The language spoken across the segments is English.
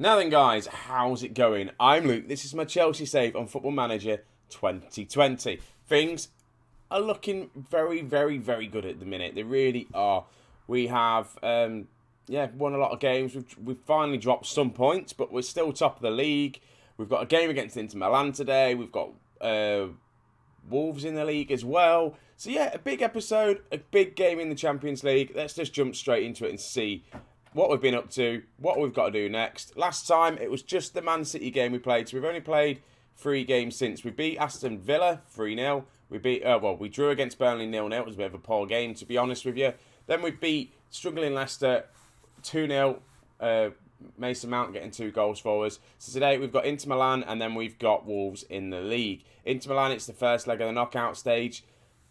Now then, guys, how's it going? I'm Luke. This is my Chelsea save on Football Manager 2020. Things are looking very, very, very good at the minute. They really are. We have, won a lot of games. We've finally dropped some points, but we're still top of the league. We've got a game against Inter Milan today. We've got Wolves in the league as well. So yeah, a big episode, a big game in the Champions League. Let's just jump straight into it and see what we've been up to, what we've got to do next. Last time, it was just the Man City game we played, so we've only played 3 games since. We beat Aston Villa 3-0. We drew against Burnley 0-0. It was a bit of a poor game, to be honest with you. Then we beat struggling Leicester 2-0. Mason Mount getting 2 goals for us. So today we've got Inter Milan and then we've got Wolves in the league. Inter Milan, it's the first leg of the knockout stage.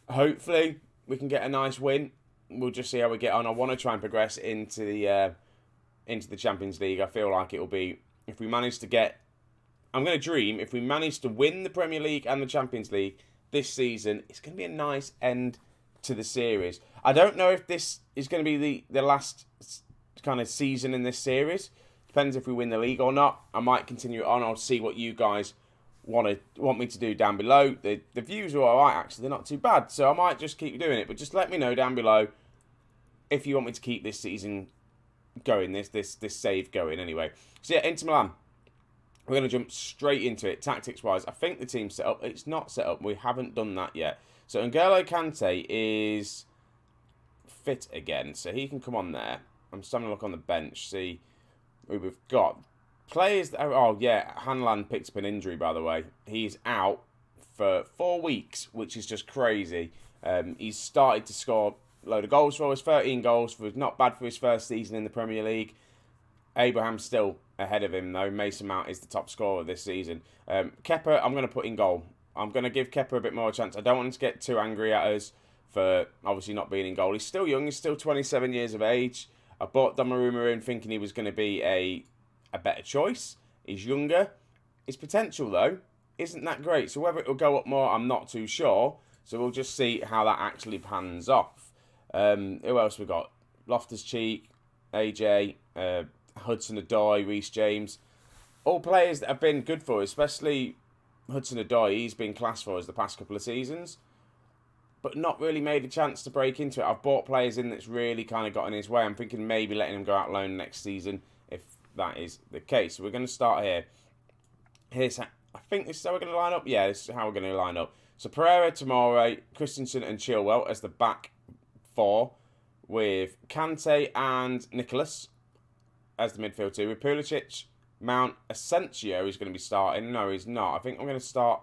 Hopefully, we can get a nice win. We'll just see how we get on. I want to try and progress into the Champions League. I feel like it will be, if we manage to get, I'm going to dream, if we manage to win the Premier League and the Champions League this season, it's going to be a nice end to the series. I don't know if this is going to be the last kind of season in this series. Depends if we win the league or not. I might continue it on. I'll see what you guys want me to do down below. The views are alright, actually. They're not too bad. So I might just keep doing it. But just let me know down below if you want me to keep this season going, this save going anyway. So yeah, Inter Milan. We're going to jump straight into it, tactics-wise. I think the team's set up. It's not set up. We haven't done that yet. So N'Golo Kante is fit again. So he can come on there. I'm just having a look on the bench, see who we've got. Players that Hanlan picked up an injury, by the way. He's out for 4 weeks, which is just crazy. He's started to score a load of goals for us, 13 goals, not bad for his first season in the Premier League. Abraham's still ahead of him, though. Mason Mount is the top scorer this season. Kepa, I'm going to put in goal. I'm going to give Kepa a bit more chance. I don't want him to get too angry at us for obviously not being in goal. He's still young. He's still 27 years of age. I bought Donnarumma in thinking he was going to be a better choice. He's younger. His potential, though, isn't that great. So whether it will go up more, I'm not too sure. So we'll just see how that actually pans off. Who else we got? Loftus-Cheek, AJ, Hudson-Odoi, Reece James. All players that have been good for us, especially Hudson-Odoi. He's been class for us the past couple of seasons, but not really made a chance to break into it. I've bought players in that's really kind of got in his way. I'm thinking maybe letting him go out loan next season if that is the case. So we're going to start here. I think this is how we're going to line up. Yeah, this is how we're going to line up. So Pereira, Tomori, Christensen and Chilwell as the back 4, with Kante and Nicholas as the midfield 2, with Pulisic, Mount, Asensio is going to be starting. No, he's not. I think I'm going to start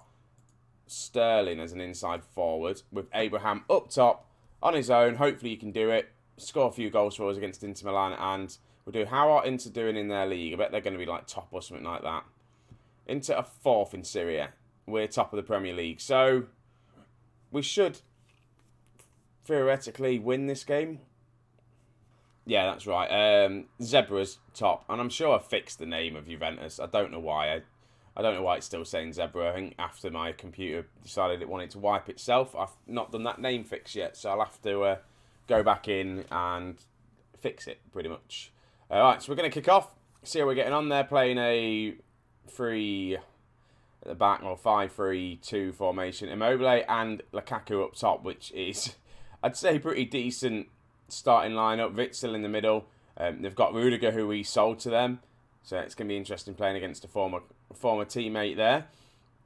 Sterling as an inside forward, with Abraham up top on his own. Hopefully he can do it, score a few goals for us against Inter Milan, and we'll do how are Inter doing in their league. I bet they're going to be like top or something like that. Inter are 4th in Syria. We're top of the Premier League, so we should theoretically win this game. Yeah, that's right. Zebra's top, and I'm sure I fixed the name of Juventus. I don't know why. I don't know why it's still saying Zebra. I think after my computer decided it wanted to wipe itself, I've not done that name fix yet, so I'll have to go back in and fix it, pretty much. Alright, so we're going to kick off, see how we're getting on there, playing a 3 at the back, or 5-3-2 formation. Immobile and Lukaku up top, which is, I'd say, pretty decent starting lineup. Witsel in the middle. They've got Rudiger, who we sold to them, so it's going to be interesting playing against a former teammate there.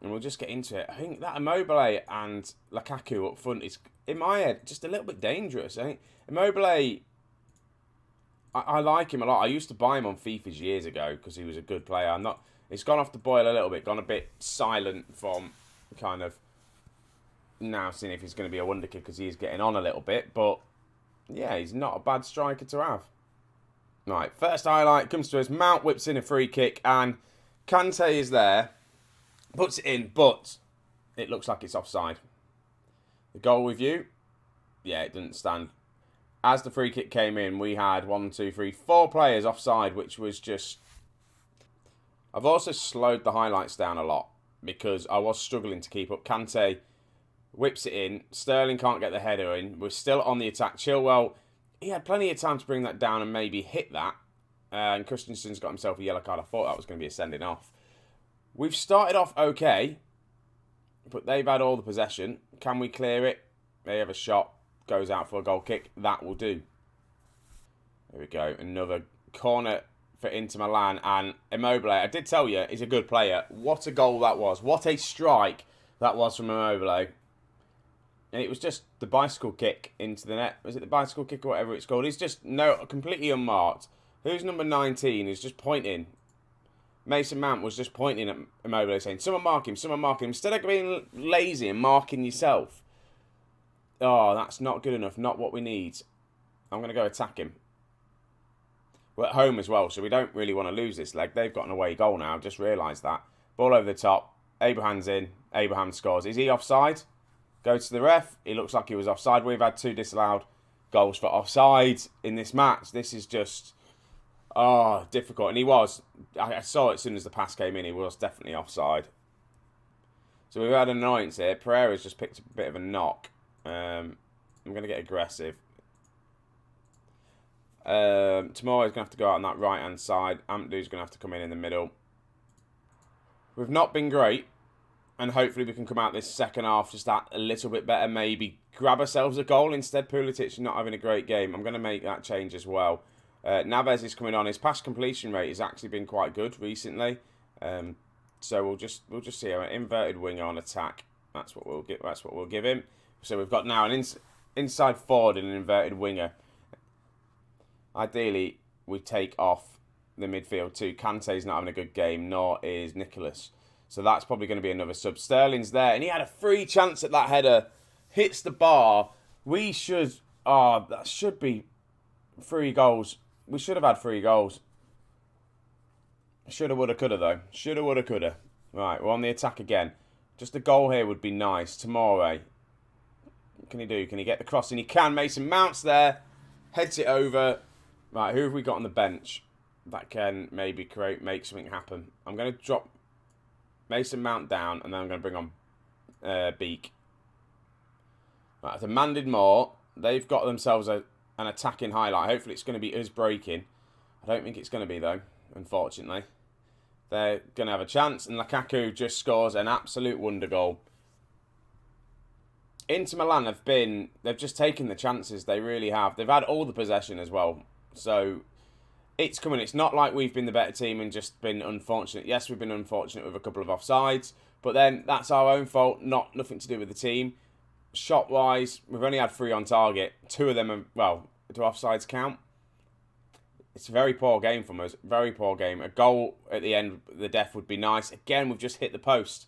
And we'll just get into it. I think that Immobile and Lukaku up front is, in my head, just a little bit dangerous. I think Immobile, I like him a lot. I used to buy him on FIFA's years ago because he was a good player. It's gone off the boil a little bit, gone a bit silent from kind of now seeing if he's going to be a wonder kid because he is getting on a little bit. But yeah, he's not a bad striker to have. Right, first highlight comes to us. Mount whips in a free kick and Kante is there, puts it in, but it looks like it's offside. The goal review, yeah, it didn't stand. As the free kick came in, we had 4 players offside, which was just... I've also slowed the highlights down a lot because I was struggling to keep up. Kante whips it in. Sterling can't get the header in. We're still on the attack. Chilwell, he had plenty of time to bring that down and maybe hit that. And Christensen's got himself a yellow card. I thought that was going to be a sending off. We've started off okay, but they've had all the possession. Can we clear it? They have a shot. Goes out for a goal kick. That will do. There we go. Another corner for Inter Milan. And Immobile, I did tell you, is a good player. What a goal that was. What a strike that was from Immobile. And it was just the bicycle kick into the net. Was it the bicycle kick or whatever it's called? It's just completely unmarked. Who's number 19 is just pointing. Mason Mount was just pointing at Immobile saying, someone mark him, someone mark him. Instead of being lazy and marking yourself. Oh, that's not good enough. Not what we need. I'm going to go attack him. We're at home as well, so we don't really want to lose this leg. They've got an away goal now. I've just realised that. Ball over the top. Abraham's in. Abraham scores. Is he offside? Go to the ref. He looks like he was offside. We've had 2 disallowed goals for offside in this match. This is just... difficult. And he was. I saw it as soon as the pass came in. He was definitely offside. So we've had an annoyance here. Pereira's just picked up a bit of a knock. I'm going to get aggressive. Tomorrow's going to have to go out on that right-hand side. Ampdu's going to have to come in the middle. We've not been great. And hopefully we can come out this second half just that a little bit better. Maybe grab ourselves a goal. Instead, Pulisic not having a great game. I'm going to make that change as well. Naves is coming on. His pass completion rate has actually been quite good recently. So we'll just see an inverted winger on attack. That's what we'll give him. So we've got now an inside forward and an inverted winger. Ideally, we take off the midfield too. Kante's not having a good game, nor is Nicholas. So that's probably going to be another sub. Sterling's there, and he had a free chance at that header. Hits the bar. We should... that should be 3 goals. We should have had 3 goals. Shoulda, woulda, coulda, though. Shoulda, woulda, coulda. Right, we're on the attack again. Just a goal here would be nice. Tomorrow. What can he do? Can he get the cross? And he can. Mason Mount's there. Heads it over. Right, who have we got on the bench that can maybe make something happen? I'm going to drop Mason Mount down, and then I'm going to bring on Beak. Right, I've demanded more. They've got themselves an attacking highlight. Hopefully it's going to be us breaking. I don't think it's going to be, though, unfortunately. They're going to have a chance, and Lukaku just scores an absolute wonder goal. Inter Milan they've just taken the chances. They really have. They've had all the possession as well. So it's coming. It's not like we've been the better team and just been unfortunate. Yes, we've been unfortunate with a couple of offsides, but then that's our own fault. Nothing to do with the team. Shot-wise, we've only had 3 on target. 2 of them are, do offsides count? It's a very poor game from us. Very poor game. A goal at the end, the death would be nice. Again, we've just hit the post.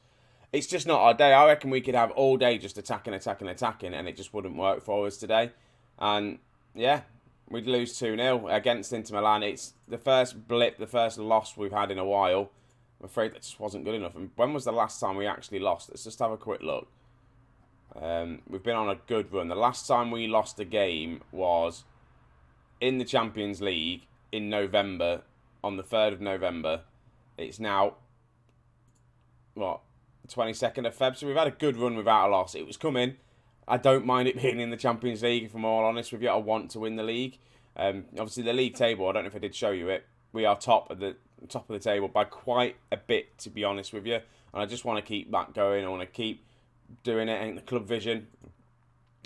It's just not our day. I reckon we could have all day just attacking, and it just wouldn't work for us today. And, yeah, we'd lose 2-0 against Inter Milan. It's the first blip, the first loss we've had in a while. I'm afraid that just wasn't good enough. And when was the last time we actually lost? Let's just have a quick look. We've been on a good run. The last time we lost a game was in the Champions League in November, on the 3rd of November. It's now, 22nd of Feb. So we've had a good run without a loss. It was coming. I don't mind it being in the Champions League, if I'm all honest with you. I want to win the league. Obviously, the league table, I don't know if I did show you it. We are top of the table by quite a bit, to be honest with you. And I just want to keep that going. I want to keep doing it. I think the club vision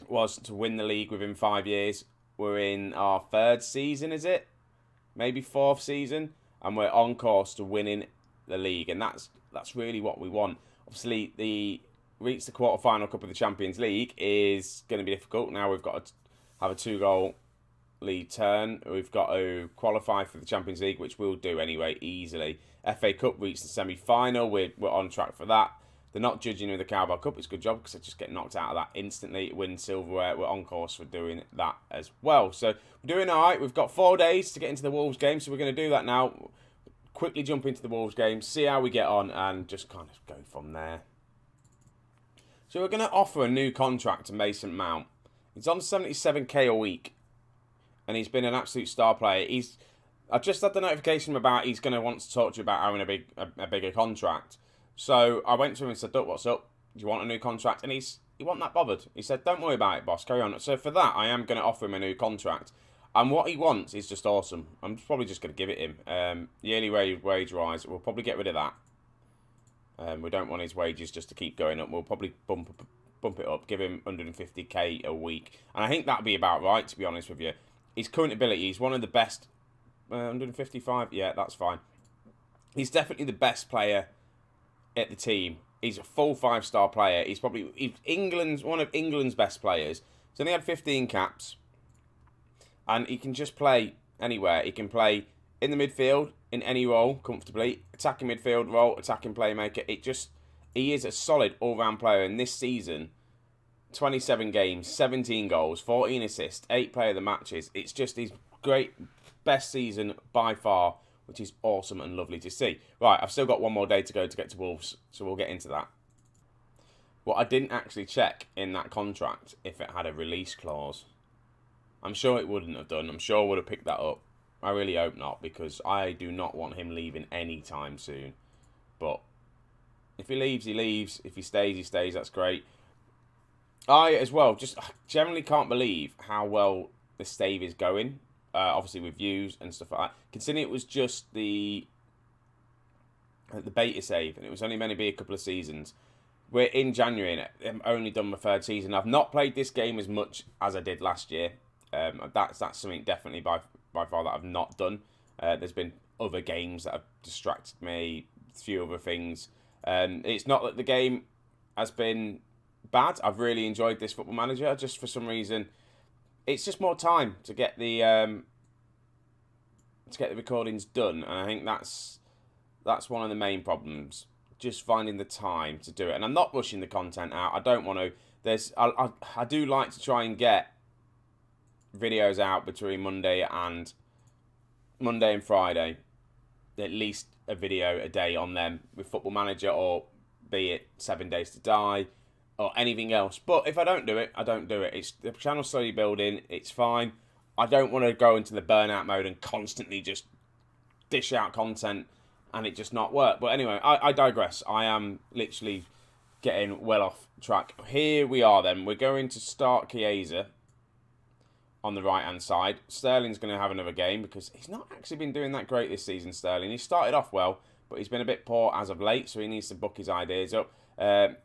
was to win the league within 5 years. We're in our 3rd season, is it? Maybe 4th season. And we're on course to winning the league. And that's really what we want. Obviously, the reach the quarter-final cup of the Champions League is going to be difficult. Now we've got to have a 2-goal lead turn. We've got to qualify for the Champions League, which we'll do anyway, easily. FA Cup reached the semi-final. We're on track for that. They're not judging with the Carabao Cup. It's a good job because I just get knocked out of that instantly. Win silverware. We're on course for doing that as well. So we're doing all right. We've got 4 days to get into the Wolves game, so we're going to do that now. Quickly jump into the Wolves game, see how we get on, and just kind of go from there. So we're going to offer a new contract to Mason Mount. He's on 77k a week, and he's been an absolute star player. I've just had the notification about he's going to want to talk to you about having a bigger contract. So I went to him and said, "Look, what's up? Do you want a new contract?" And he wasn't that bothered. He said, "Don't worry about it, boss. Carry on." So for that, I am going to offer him a new contract. And what he wants is just awesome. I'm probably just going to give it him. Yearly wage rise, we'll probably get rid of that. We don't want his wages just to keep going up. We'll probably bump it up, give him 150k a week. And I think that'd be about right, to be honest with you. His current ability, he's one of the best. 155, yeah, that's fine. He's definitely the best player at the team. He's a full 5-star player. He's probably one of England's best players. He's only had 15 caps. And he can just play anywhere. He can play in the midfield, in any role, comfortably. Attacking midfield role, attacking playmaker. He is a solid all-round player. And this season, 27 games, 17 goals, 14 assists, 8 player of the matches. It's just his great, best season by far, which is awesome and lovely to see. Right, I've still got one more day to go to get to Wolves, so we'll get into that. What I didn't actually check in that contract, if it had a release clause. I'm sure it wouldn't have done. I'm sure I would have picked that up. I really hope not, because I do not want him leaving anytime soon. But if he leaves, he leaves. If he stays, he stays. That's great. I, as well, just generally can't believe how well the stave is going. Obviously with views and stuff like that. Considering it was just the beta save, and it was only meant to be a couple of seasons. We're in January, and I've only done my 3rd season. I've not played this game as much as I did last year. That's something definitely by far that I've not done. There's been other games that have distracted me, a few other things. It's not that the game has been bad. I've really enjoyed this Football Manager. Just for some reason, it's just more time to get the recordings done, and I think that's one of the main problems. Just finding the time to do it, and I'm not rushing the content out. I don't want to. I do like to try and get videos out between Monday and Friday, at least a video a day on them with Football Manager, or be it 7 Days to Die or anything else. But if I don't do it, I don't do it. It's the channel's slowly building. It's fine. I don't want to go into the burnout mode and constantly just dish out content and it just not work. But anyway, I digress. I am literally getting well off track. Here we are then. We're going to start Chiesa on the right-hand side. Sterling's going to have another game because he's not actually been doing that great this season, Sterling. He started off well, but he's been a bit poor as of late, so he needs to book his ideas up. I'm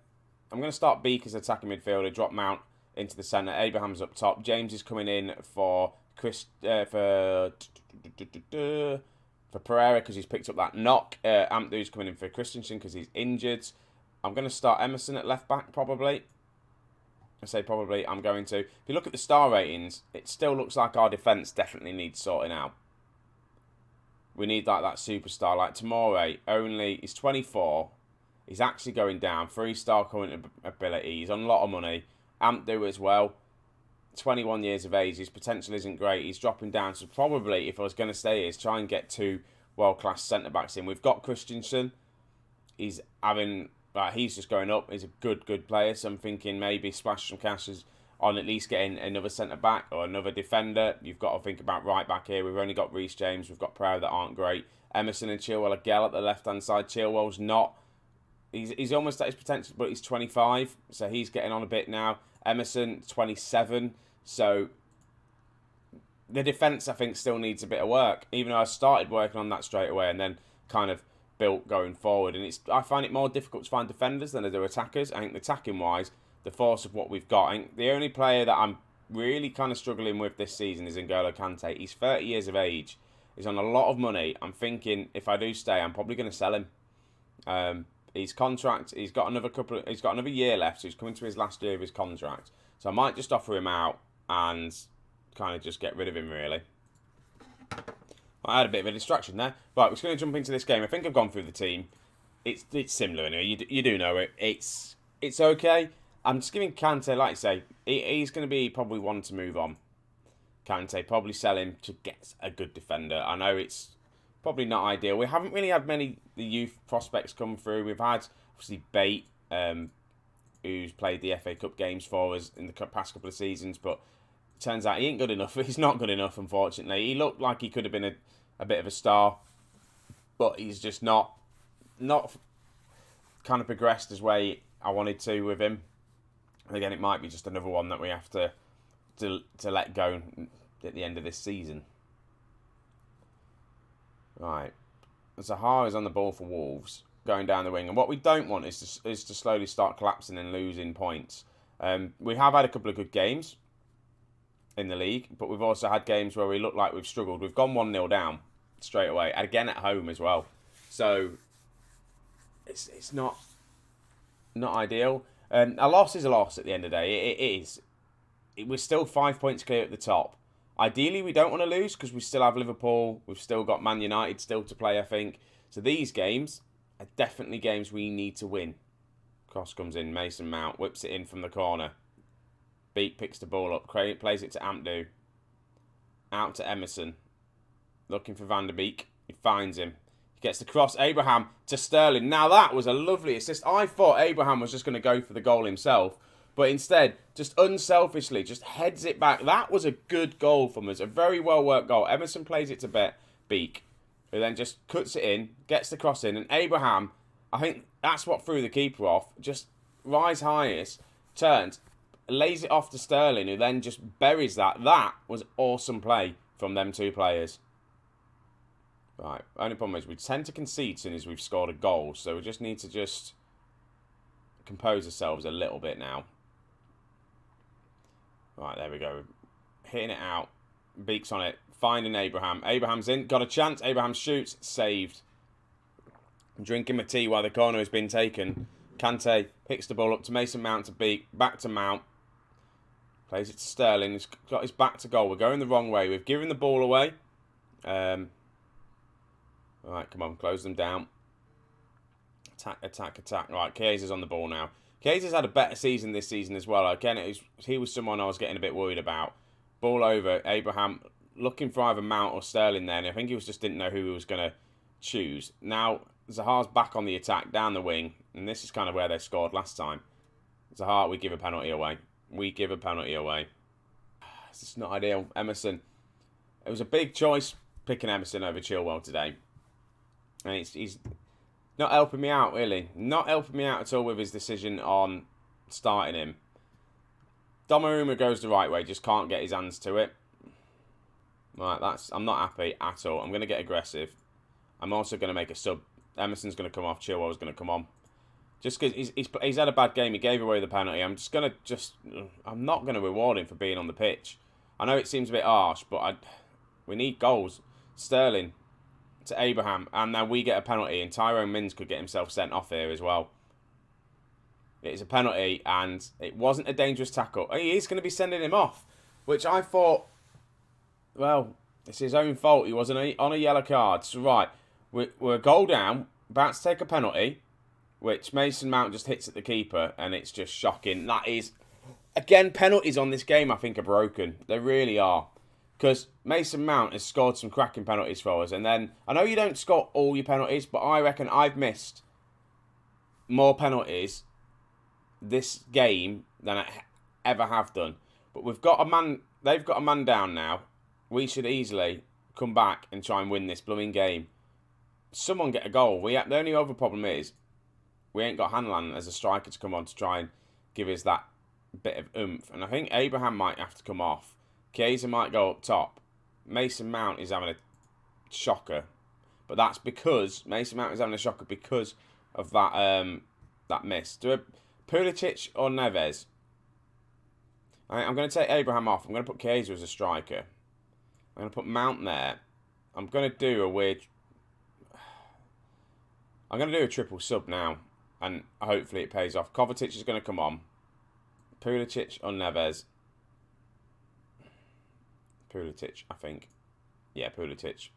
going to start Beak as attacking midfielder, drop Mount into the centre. Abraham's up top. James is coming in for Pereira because he's picked up that knock. Ampdu's coming in for Christensen because he's injured. I'm going to start Emerson at left-back, probably. I say probably, I'm going to. If you look at the star ratings, it still looks like our defence definitely needs sorting out. We need like that superstar. Like Tomori, he's 24. He's actually going down. 3-star current ability. He's on a lot of money. Ampdu as well. 21 years of age. His potential isn't great. He's dropping down. So probably, if I was going to stay here, is try and get 2 world-class centre-backs in. We've got Christensen. He's just going up. He's a good player. So I'm thinking maybe splash some cash on at least getting another centre-back or another defender. You've got to think about right-back here. We've only got Reece James. We've got Pereira that aren't great. Emerson and Chilwell again at the left-hand side. Chilwell's not. He's almost at his potential, but he's 25. So he's getting on a bit now. Emerson, 27. So the defence, I think, still needs a bit of work. Even though I started working on that straight away and then kind of built going forward. And I find it more difficult to find defenders than I do attackers. I think attacking-wise, the force of what we've got. I think the only player that I'm really kind of struggling with this season is N'Golo Kante. He's 30 years of age. He's on a lot of money. I'm thinking if I do stay, I'm probably going to sell him. His contract, he's got another year left, so he's coming to his last year of his contract. So I might just offer him out and kind of just get rid of him, really. I had a bit of a distraction there. Right, we're just going to jump into this game. I think I've gone through the team. It's similar anyway. You do know it. It's okay. I'm just giving Kante, like I say, he's going to be probably one to move on. Kante, probably sell him to get a good defender. I know it's probably not ideal. We haven't really had many the youth prospects come through. We've had, obviously, Bate, who's played the FA Cup games for us in the past couple of seasons, but turns out he ain't good enough. He's not good enough, unfortunately. He looked like he could have been a bit of a star, but he's just not kind of progressed as way I wanted to with him. And again, it might be just another one that we have to let go. at the end of this season. Right. Zaha is on the ball for Wolves, going down the wing. And what we don't want is to slowly start collapsing and losing points. We have had a couple of good games in the league, but we've also had games where we look like we've struggled. We've gone 1-0 down straight away, and again at home as well. So it's not ideal. A loss is a loss at the end of the day. It is. We're still 5 points clear at the top. Ideally, we don't want to lose because we still have Liverpool. We've still got Man United still to play, I think. So these games are definitely games we need to win. Cross comes in. Mason Mount whips it in from the corner. Beak picks the ball up. Plays it to Ampdu. Out to Emerson. Looking for Van der Beek. He finds him. He gets the cross. Abraham to Sterling. Now that was a lovely assist. I thought Abraham was just going to go for the goal himself. But instead, just unselfishly, just heads it back. That was a good goal from us. A very well worked goal. Emerson plays it to Beak, who then just cuts it in, gets the cross in. And Abraham, I think that's what threw the keeper off. Just rise highest, turns, lays it off to Sterling, who then just buries that. That was awesome play from them two players. Right, only problem is we tend to concede as soon as we've scored a goal. So we just need to just compose ourselves a little bit now. Right, there we go. Hitting it out. Beaks on it. Finding Abraham. Abraham's in. Got a chance. Abraham shoots. Saved. Drinking my tea while the corner has been taken. Kante picks the ball up to Mason Mount to Beak. Back to Mount. Plays it to Sterling. He's got his back to goal. We're going the wrong way. We've given the ball away. Alright, come on. Close them down. Attack. Right, Kiesa's on the ball now. Kiesa's had a better season this season as well. Again, he was someone I was getting a bit worried about. Ball over. Abraham looking for either Mount or Sterling there. And I think he just didn't know who he was going to choose. Now, Zaha's back on the attack, down the wing. And this is kind of where they scored last time. Zaha, we give a penalty away. It's just not ideal. Emerson. It was a big choice picking Emerson over Chilwell today. And he's not helping me out, really. Not helping me out at all with his decision on starting him. Donnarumma goes the right way, just can't get his hands to it. Right, I'm not happy at all. I'm going to get aggressive. I'm also going to make a sub. Emerson's going to come off. Chilwell's going to come on. Just because he's had a bad game, he gave away the penalty. I'm not going to reward him for being on the pitch. I know it seems a bit harsh, but we need goals. Sterling to Abraham, and now we get a penalty, and Tyrone Mings could get himself sent off here as well. It is a penalty, and it wasn't a dangerous tackle. He is going to be sending him off, which I thought, well, it's his own fault. He was on a yellow card. So, right, we're a goal down, about to take a penalty, which Mason Mount just hits at the keeper, and it's just shocking. That is, again, penalties on this game I think are broken. They really are. Because Mason Mount has scored some cracking penalties for us. And then, I know you don't score all your penalties, but I reckon I've missed more penalties this game than I ever have done. But they've got a man down now. We should easily come back and try and win this blooming game. Someone get a goal. The only other problem is, we ain't got Hanlan as a striker to come on to try and give us that bit of oomph. And I think Abraham might have to come off. Chiesa might go up top. Mason Mount is having a shocker. But that's because Mason Mount is having a shocker because of that miss. Do a Pulisic or Neves? I'm going to take Abraham off. I'm going to put Chiesa as a striker. I'm going to put Mount there. I'm going to do a triple sub now. And hopefully it pays off. Kovacic is going to come on. Pulisic or Neves? Pulisic, I think. Yeah, Pulisic.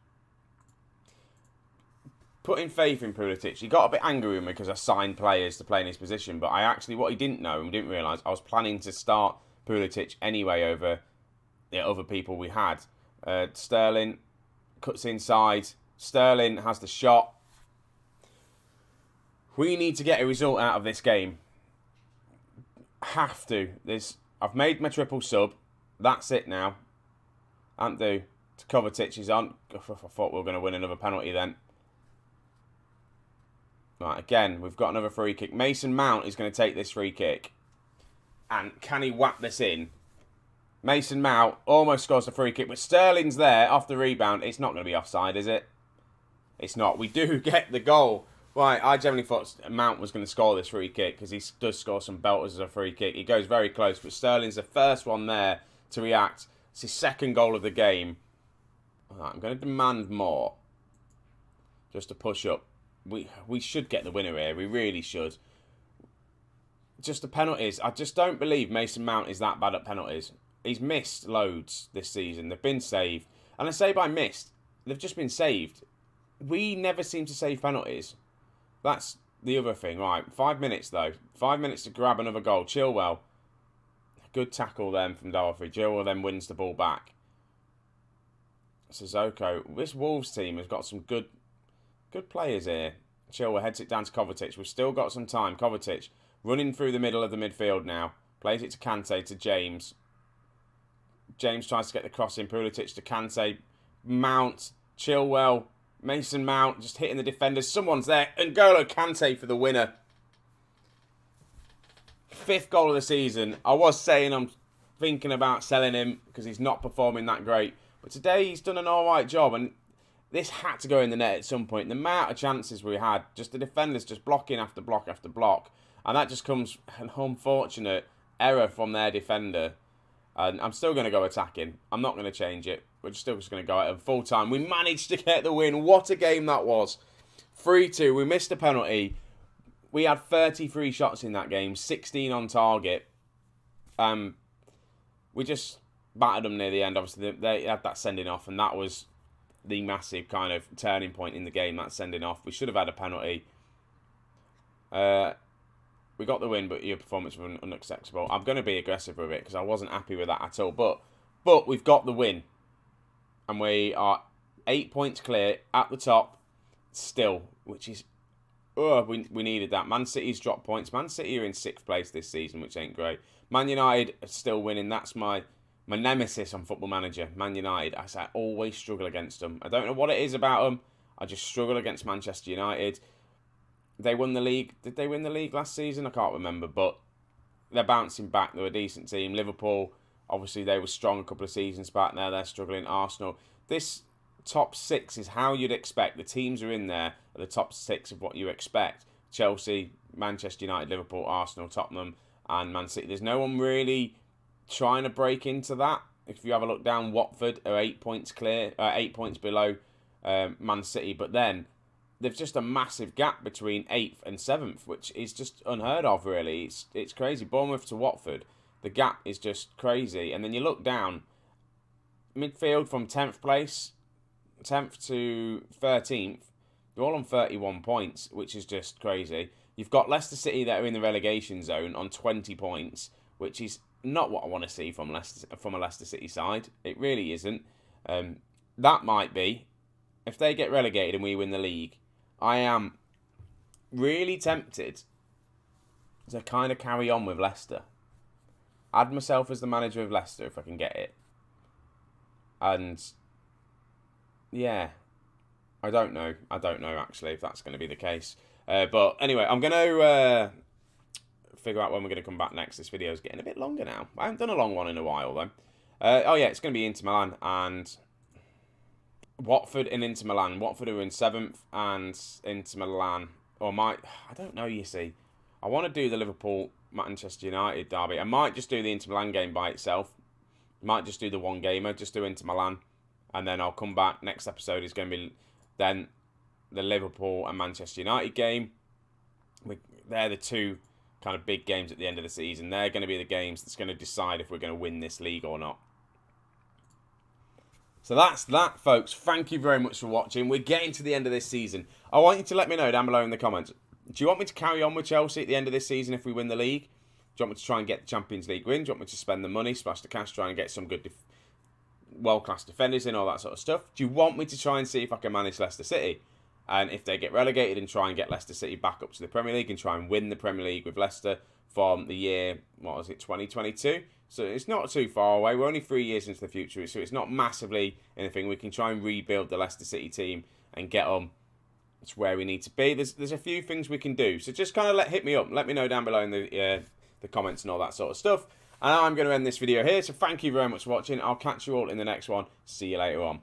Putting faith in Pulisic. He got a bit angry with me because I signed players to play in his position. But what he didn't know and didn't realise, I was planning to start Pulisic anyway over the other people we had. Sterling cuts inside. Sterling has the shot. We need to get a result out of this game. Have to. I've made my triple sub. That's it now. Ampdu to Kovacic is on. I thought we were going to win another penalty then. Right, again, we've got another free kick. Mason Mount is going to take this free kick. And can he whack this in? Mason Mount almost scores a free kick, but Sterling's there off the rebound. It's not going to be offside, is it? It's not. We do get the goal. Right, I generally thought Mount was going to score this free kick because he does score some belters as a free kick. He goes very close, but Sterling's the first one there to react. It's his second goal of the game. Right, I'm going to demand more just to push up. We should get the winner here. We really should. Just the penalties. I just don't believe Mason Mount is that bad at penalties. He's missed loads this season. They've been saved. And I say by missed, they've just been saved. We never seem to save penalties. That's the other thing. Right, 5 minutes though. 5 minutes to grab another goal. Chilwell. Good tackle then from Dorothy. Chilwell then wins the ball back. Sissoko. This Wolves team has got some good players here. Chilwell heads it down to Kovacic. We've still got some time. Kovacic running through the middle of the midfield now. Plays it to Kante, to James. James tries to get the cross in. Pulisic to Kante. Mount. Chilwell. Mason Mount just hitting the defenders. Someone's there. N'Golo Kante for the winner. 5th goal of the season. I was saying I'm thinking about selling him because he's not performing that great. But today he's done an alright job. And this had to go in the net at some point. The amount of chances we had. Just the defenders just blocking after block after block. And that just comes an unfortunate error from their defender. And I'm still going to go attacking. I'm not going to change it. We're still just going to go at them full time. We managed to get the win. What a game that was. 3-2. We missed a penalty. We had 33 shots in that game. 16 on target. We just battered them near the end. Obviously, they had that sending off. And that was the massive kind of turning point in the game. That sending off. We should have had a penalty. We got the win, but your performance was unacceptable. I'm going to be aggressive with it because I wasn't happy with that at all. But we've got the win. And we are 8 points clear at the top still, which is... we needed that. Man City's dropped points. Man City are in 6th place this season, which ain't great. Man United are still winning. That's my nemesis on Football Manager. Man United. I always struggle against them. I don't know what it is about them. I just struggle against Manchester United. They won the league. Did they win the league last season? I can't remember, but they're bouncing back. They're a decent team. Liverpool, obviously, they were strong a couple of seasons back now. They're struggling. Arsenal. This top 6 is how you'd expect. The teams are in there at the top 6 of what you expect. Chelsea, Manchester United, Liverpool, Arsenal, Tottenham, and Man City. There's no one really trying to break into that. If you have a look down, Watford are 8 points clear, 8 points below Man City, but then there's just a massive gap between 8th and 7th, which is just unheard of, really. It's crazy. Bournemouth to Watford, the gap is just crazy. And then you look down, midfield from 10th place, 10th to 13th, they're all on 31 points, which is just crazy. You've got Leicester City that are in the relegation zone on 20 points, which is not what I want to see from a Leicester City side. It really isn't. That might be, if they get relegated and we win the league, I am really tempted to kind of carry on with Leicester. Add myself as the manager of Leicester if I can get it. And yeah, I don't know actually if that's going to be the case. But anyway, I'm going to figure out when we're going to come back next. This video is getting a bit longer now. I haven't done a long one in a while though. Oh yeah, it's going to be Inter Milan and Watford and Inter Milan. Watford are in 7th and Inter Milan. I don't know, you see. I want to do the Liverpool-Manchester United derby. I might just do the Inter Milan game by itself. Might just do the one gamer, just do Inter Milan. And then I'll come back. Next episode is going to be then the Liverpool and Manchester United game. They're the two kind of big games at the end of the season. They're going to be the games that's going to decide if we're going to win this league or not. So that's that, folks. Thank you very much for watching. We're getting to the end of this season. I want you to let me know down below in the comments. Do you want me to carry on with Chelsea at the end of this season if we win the league? Do you want me to try and get the Champions League win? Do you want me to spend the money, splash the cash, try and get some good world-class defenders in, all that sort of stuff? Do you want me to try and see if I can manage Leicester City? And if they get relegated, and try and get Leicester City back up to the Premier League and try and win the Premier League with Leicester from the year, 2022? So it's not too far away. We're only 3 years into the future, so it's not massively anything. We can try and rebuild the Leicester City team and get them to where we need to be. There's a few things we can do. So just kind of hit me up. Let me know down below in the comments and all that sort of stuff. And I'm going to end this video here. So thank you very much for watching. I'll catch you all in the next one. See you later on.